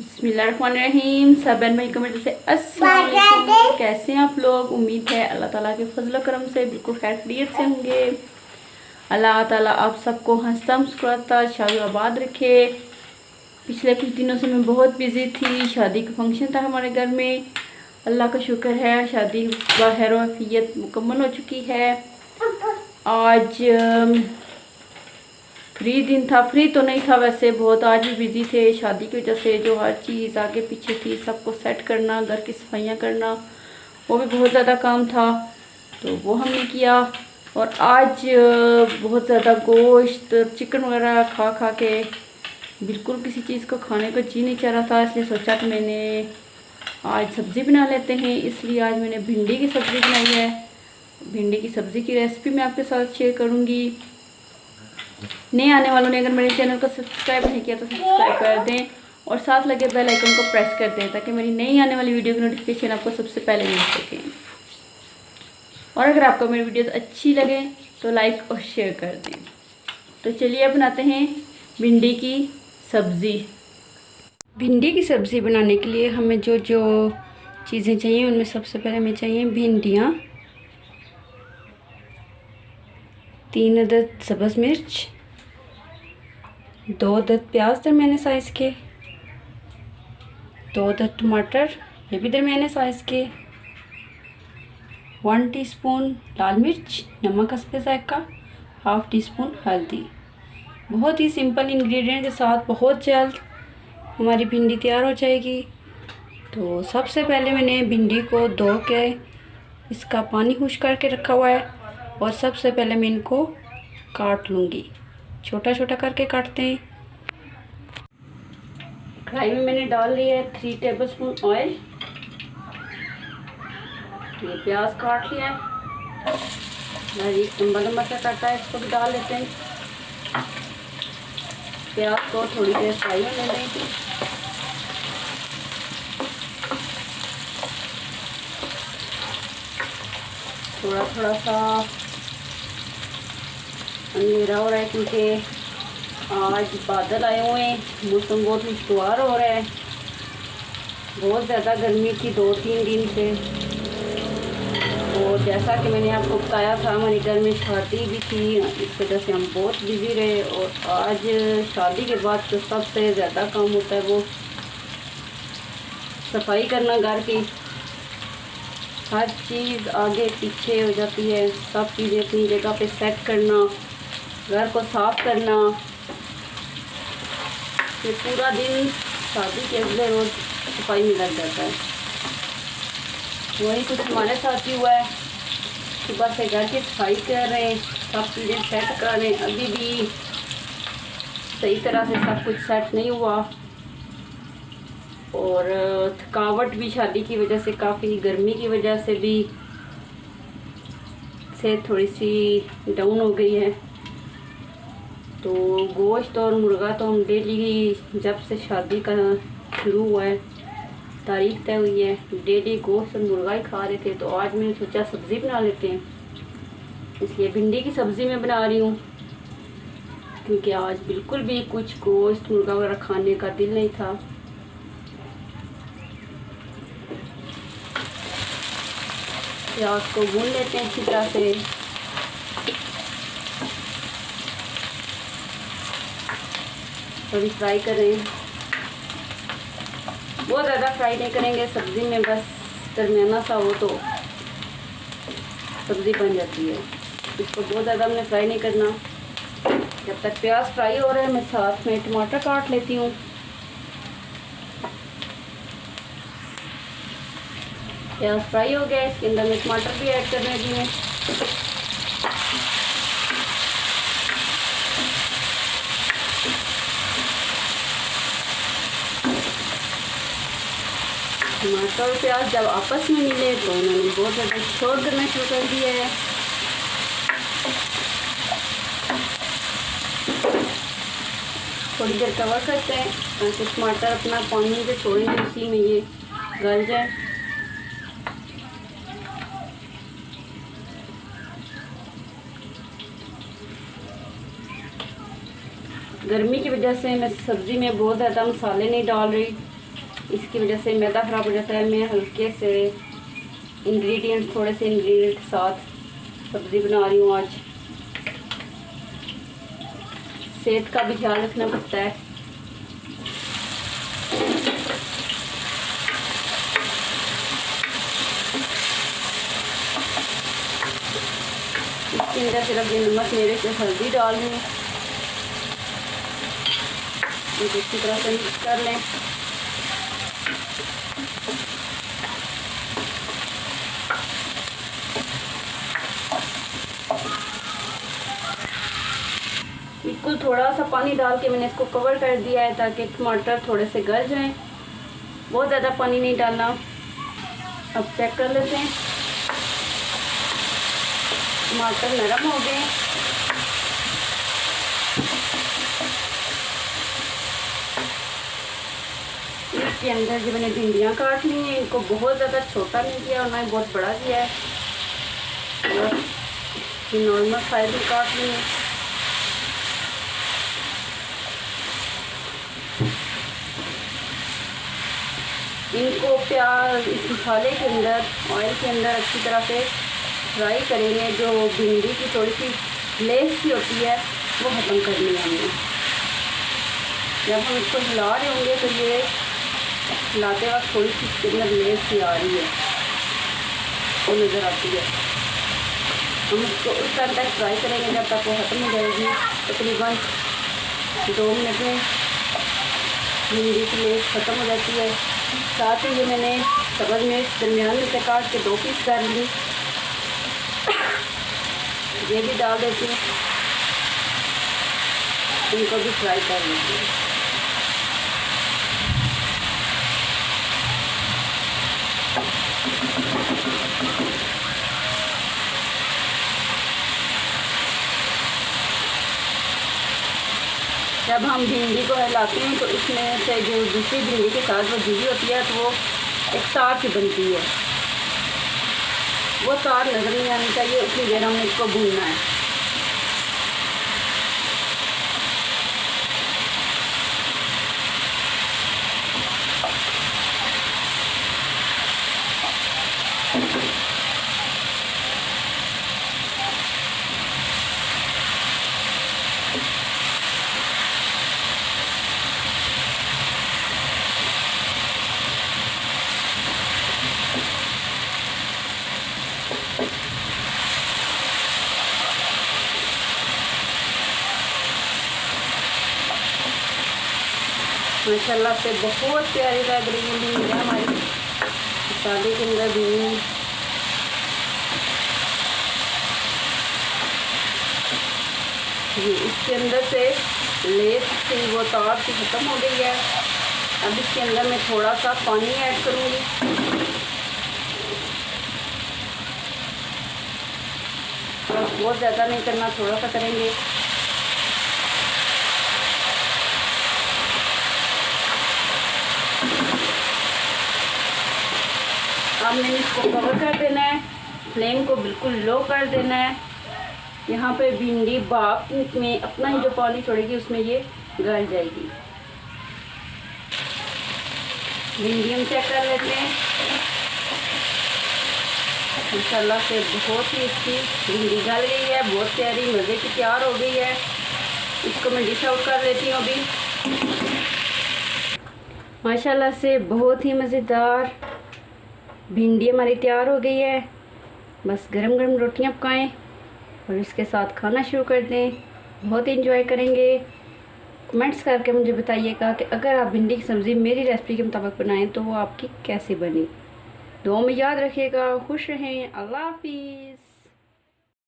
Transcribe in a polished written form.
बिस्मिल्लाहिर्रहमानिर्रहीम। सब बहन भाई कमेंट से अस्सलाम वालेकुम। कैसे हैं आप लोग? उम्मीद है अल्लाह ताला के फजल करम से बिल्कुल खैर खैरियत से होंगे। अल्लाह ताला आप सबको हंसता मुस्कुराता शादाबाद रखे। पिछले कुछ दिनों से मैं बहुत बिज़ी थी। शादी का फंक्शन था हमारे घर में। अल्लाह का शुक्र है शादी खैर वाफियत मुकम्मल हो चुकी है। आज फ्री दिन था, फ्री तो नहीं था वैसे, बहुत आज भी बिज़ी थे शादी की वजह से। जो हर चीज़ आगे पीछे थी सबको सेट करना, घर की सफाइयाँ करना, वो भी बहुत ज़्यादा काम था, तो वो हमने किया। और आज बहुत ज़्यादा गोश्त चिकन वगैरह खा खा के बिल्कुल किसी चीज़ को खाने को जी नहीं चाह रहा था, इसलिए सोचा कि मैंने आज सब्ज़ी बना लेते हैं। इसलिए आज मैंने भिंडी की सब्ज़ी बनाई है। भिंडी की सब्ज़ी की रेसिपी मैं आपके साथ शेयर करूँगी। नए आने वालों ने अगर मेरे चैनल को सब्सक्राइब नहीं किया तो सब्सक्राइब कर दें और साथ लगे बेल आइकन को प्रेस कर दें ताकि मेरी नई आने वाली वीडियो की नोटिफिकेशन आपको सबसे पहले मिल सके। और अगर आपको मेरी वीडियोस अच्छी लगे तो लाइक और शेयर कर दें। तो चलिए बनाते हैं भिंडी की सब्ज़ी। भिंडी की सब्ज़ी बनाने के लिए हमें जो जो चीज़ें चाहिए उनमें सबसे पहले हमें चाहिए भिंडियाँ, 3 अदद सब्ज़ मिर्च, 2 अदद प्याज दरमियाने साइज़ के, 2 अदद टमाटर ये भी दरमियाने साइज़ के, 1 टीस्पून लाल मिर्च, नमक हस्बे ज़ायक़ा, हाफ़ टी स्पून हल्दी। बहुत ही सिंपल इंग्रेडिएंट के साथ बहुत जल्द हमारी भिंडी तैयार हो जाएगी। तो सबसे पहले मैंने भिंडी को धो के इसका पानी खुश्क करके रखा हुआ है और सबसे पहले मैं इनको काट लूँगी। छोटा छोटा करके काटते हैं। कढ़ाई में मैंने डाल लिया है 3 टेबलस्पून ऑयल। ये प्याज काट लिया है, बारीक लंबा लंबा सा काटा है, इसको भी डाल लेते हैं। प्याज को थोड़ी देर फ्राई होने देंगे। थोड़ा थोड़ा सा अंधेरा हो रहा है क्योंकि आज बादल आए हुए हैं, मौसम बहुत खुशगवार हो रहा है। बहुत ज़्यादा गर्मी थी 2-3 दिन से, और जैसा कि मैंने आपको बताया था हमारे घर में शादी भी थी, इस वजह से हम बहुत बिज़ी रहे। और आज शादी के बाद जो सबसे ज़्यादा काम होता है वो सफाई करना, घर की हर चीज़ आगे पीछे हो जाती है, सब चीज़ें अपनी जगह पे सेट करना, घर को साफ़ करना। ये पूरा दिन शादी के अगले रोज़ सफाई में लग जाता है। वही कुछ हमारे साथ ही हुआ है। सुबह से घर की सफाई कर रहे हैं, सब चीज़ें सेट कर रहे हैं, अभी भी सही तरह से सब कुछ सेट नहीं हुआ। और थकावट भी शादी की वजह से, काफ़ी गर्मी की वजह से भी सेहत थोड़ी सी डाउन हो गई है। तो गोश्त और मुर्गा तो हम डेली, जब से शादी का शुरू हुआ है तारीख तय हुई है, डेली गोश्त और मुर्गा ही खा रहे थे। तो आज मैंने सोचा सब्ज़ी बना लेते हैं, इसलिए भिंडी की सब्ज़ी मैं बना रही हूँ क्योंकि आज बिल्कुल भी कुछ गोश्त मुर्गा वगैरह खाने का दिल नहीं था। प्याज को भून लेते हैं अच्छी तरह से। थोड़ी फ्राई करें, बहुत ज़्यादा फ्राई नहीं करेंगे सब्ज़ी में, बस दरमियाना सा हो तो सब्ज़ी बन जाती है। इसको बहुत ज़्यादा हमने फ्राई नहीं करना। जब तक प्याज फ्राई हो रहा है मैं साथ में टमाटर काट लेती हूँ। प्याज फ्राई हो गया, इसके अंदर मैं टमाटर भी ऐड करने लगी हूँ। टमाटर और प्याज जब आपस में मिले तो उन्होंने बहुत ज़्यादा शोर करना शुरू कर दिया है। थोड़ी देर कवर करते हैं ताकि टमाटर अपना पानी जो छोड़ेंगे उसी में ये गल जाए। गर्मी की वजह से मैं सब्ज़ी में बहुत ज़्यादा मसाले नहीं डाल रही, इसकी वजह से मैदा ख़राब हो जाता है। मैं हल्के से इंग्रेडिएंट्स, थोड़े से इंग्रेडिएंट के साथ सब्ज़ी बना रही हूँ आज। सेहत का भी ख्याल रखना पड़ता है। इसके अंदर सिर्फ ये नमक, मिर्च और हल्दी डाल दें। अच्छी तरह से मिक्स कर लें। बिल्कुल थोड़ा सा पानी डाल के मैंने इसको कवर कर दिया है ताकि टमाटर थोड़े से गल जाएं। बहुत ज़्यादा पानी नहीं डालना। अब चेक कर लेते हैं। टमाटर नरम हो गए। इसके अंदर जो मैंने भिंडियाँ काट ली हैं, इनको बहुत ज़्यादा छोटा नहीं किया और ना ही बहुत बड़ा किया है, नॉर्मल साइज में काट ली है। इनको प्याज इस मसाले के अंदर, ऑयल के अंदर अच्छी तरह से फ्राई करेंगे। जो भिंडी की थोड़ी सी लेस सी होती है वो ख़त्म करनी है हमें। जब हम इसको हिला रहे होंगे तो ये हिलाते वक्त थोड़ी सी इसके अंदर लेस सी आ रही है, वो नज़र आती है। हम इसको उस टाइम तक फ्राई करेंगे जब तक वो ख़त्म हो जाएगी। तकरीबन 2 मिनट में भिंडी की लेस ख़त्म हो जाती है। साथ ही ये मैंने सब्ज़ मिर्च दरमियान में से काट के 2 पीस कर ली, ये भी डाल देती हूँ। इनको भी फ्राई कर लेती हूँ। जब हम भिंडी को हिलाते हैं तो इसमें से जो दूसरी भिंडी के साथ वो जुड़ी होती है तो वो एक तार सी बनती है, वो तार नज़र नहीं आनी चाहिए। उतनी देर हमें इसको भूनना है। माशाल्लाह से बहुत प्यारी लग रही है भिंडियाँ हमारी शादी के अंदर भी। ये इसके अंदर से लेस थी वो तार से ख़त्म हो गई है। अब इसके अंदर मैं थोड़ा सा पानी ऐड करूँगी। बहुत ज़्यादा नहीं करना, थोड़ा सा करेंगे। अब मैंने इसको कवर कर देना है, फ्लेम को बिल्कुल लो कर देना है। यहाँ पे भिंडी भाप में अपना ही जो पानी छोड़ेगी उसमें ये गल जाएगी। भिंडी हम चेक कर लेते हैं। माशाल्लाह से बहुत ही अच्छी भिंडी गल गई है, बहुत प्यारी मज़े की तैयार हो गई है। इसको मैं डिश आउट कर लेती हूँ अभी। माशाल्लाह से बहुत ही मज़ेदार भिंडी हमारी तैयार हो गई है। बस गरम गरम रोटियां पकाएं और इसके साथ खाना शुरू कर दें। बहुत इंजॉय करेंगे। कमेंट्स करके मुझे बताइएगा कि अगर आप भिंडी की सब्ज़ी मेरी रेसिपी के मुताबिक बनाएं तो वो आपकी कैसी बनी। दुआ में याद रखिएगा। खुश रहें। अल्लाह हाफिज़।